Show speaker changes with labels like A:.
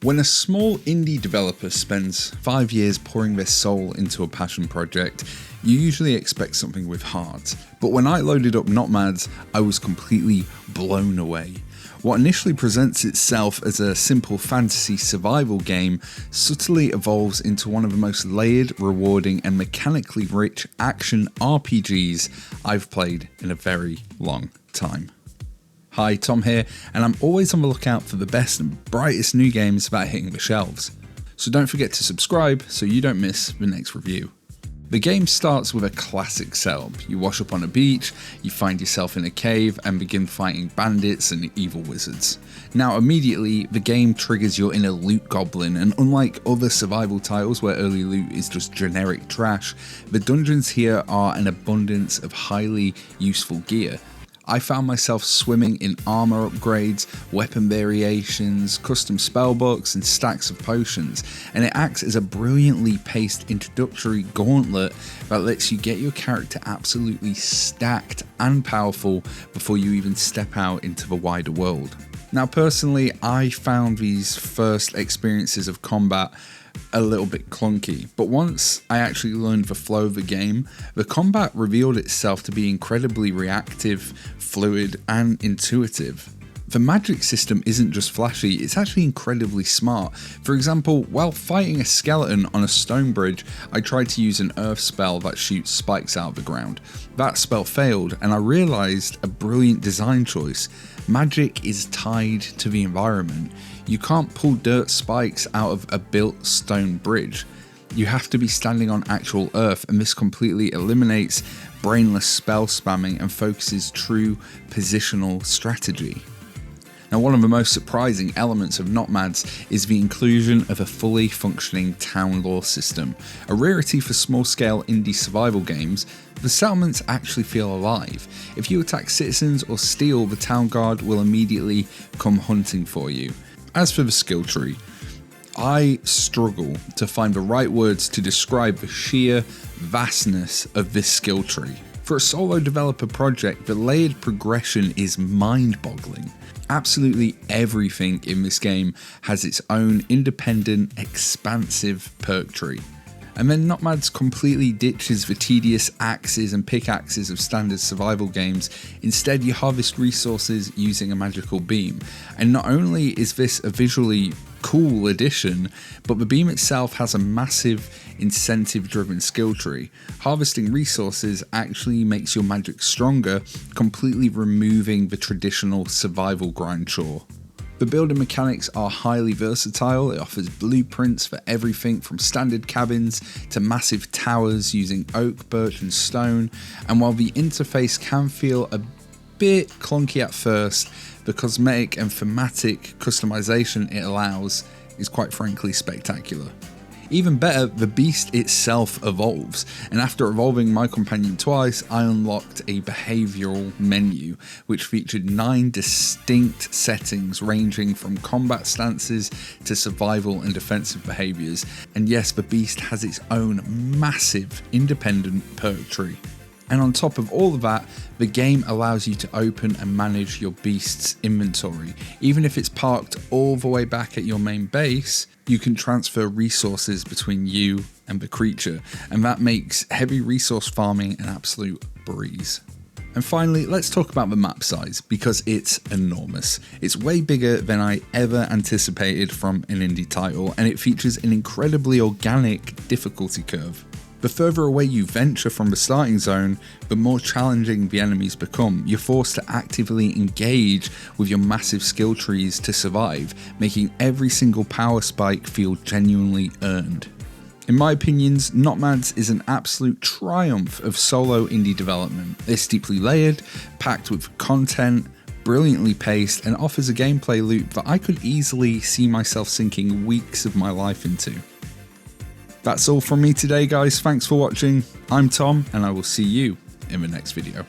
A: When a small indie developer spends 5 years pouring their soul into a passion project, you usually expect something with heart. But when I loaded up Notmads, I was completely blown away. What initially presents itself as a simple fantasy survival game subtly evolves into one of the most layered, rewarding, and mechanically rich action RPGs I've played in a very long time. Hi, Tom here, and I'm always on the lookout for the best and brightest new games that are hitting the shelves. So don't forget to subscribe so you don't miss the next review. The game starts with a classic setup. You wash up on a beach, you find yourself in a cave and begin fighting bandits and evil wizards. Now immediately, the game triggers your inner loot goblin, and unlike other survival titles where early loot is just generic trash, the dungeons here are an abundance of highly useful gear. I found myself swimming in armor upgrades, weapon variations, custom spellbooks, and stacks of potions, and it acts as a brilliantly paced introductory gauntlet that lets you get your character absolutely stacked and powerful before you even step out into the wider world. Now personally, I found these first experiences of combat a little bit clunky, but once I actually learned the flow of the game, the combat revealed itself to be incredibly reactive, fluid, and intuitive. The magic system isn't just flashy, it's actually incredibly smart. For example, while fighting a skeleton on a stone bridge, I tried to use an earth spell that shoots spikes out of the ground. That spell failed, and I realized a brilliant design choice. Magic is tied to the environment. You can't pull dirt spikes out of a built stone bridge. You have to be standing on actual earth, and this completely eliminates brainless spell spamming and focuses true positional strategy. Now, one of the most surprising elements of Notmads is the inclusion of a fully functioning town law system. A rarity for small-scale indie survival games, the settlements actually feel alive. If you attack citizens or steal, the town guard will immediately come hunting for you. As for the skill tree, I struggle to find the right words to describe the sheer vastness of this skill tree. For a solo developer project, the layered progression is mind-boggling. Absolutely everything in this game has its own independent, expansive perk tree. And then Notmads completely ditches the tedious axes and pickaxes of standard survival games. Instead, you harvest resources using a magical beam. And not only is this a visually cool addition, but the beam itself has a massive incentive-driven skill tree. Harvesting resources actually makes your magic stronger, completely removing the traditional survival grind chore. The building mechanics are highly versatile. It offers blueprints for everything from standard cabins to massive towers using oak, birch and stone, and while the interface can feel a bit clunky at first, the cosmetic and thematic customization it allows is quite frankly spectacular. Even better, the beast itself evolves, and after evolving my companion twice, I unlocked a behavioural menu, which featured 9 distinct settings ranging from combat stances to survival and defensive behaviours, and yes, the beast has its own massive independent perk tree. And on top of all of that, the game allows you to open and manage your beast's inventory. Even if it's parked all the way back at your main base, you can transfer resources between you and the creature, and that makes heavy resource farming an absolute breeze. And finally, let's talk about the map size, because it's enormous. It's way bigger than I ever anticipated from an indie title, and it features an incredibly organic difficulty curve. The further away you venture from the starting zone, the more challenging the enemies become. You're forced to actively engage with your massive skill trees to survive, making every single power spike feel genuinely earned. In my opinions, Notmads is an absolute triumph of solo indie development. It's deeply layered, packed with content, brilliantly paced, and offers a gameplay loop that I could easily see myself sinking weeks of my life into. That's all from me today, guys. Thanks for watching. I'm Tom, and I will see you in the next video.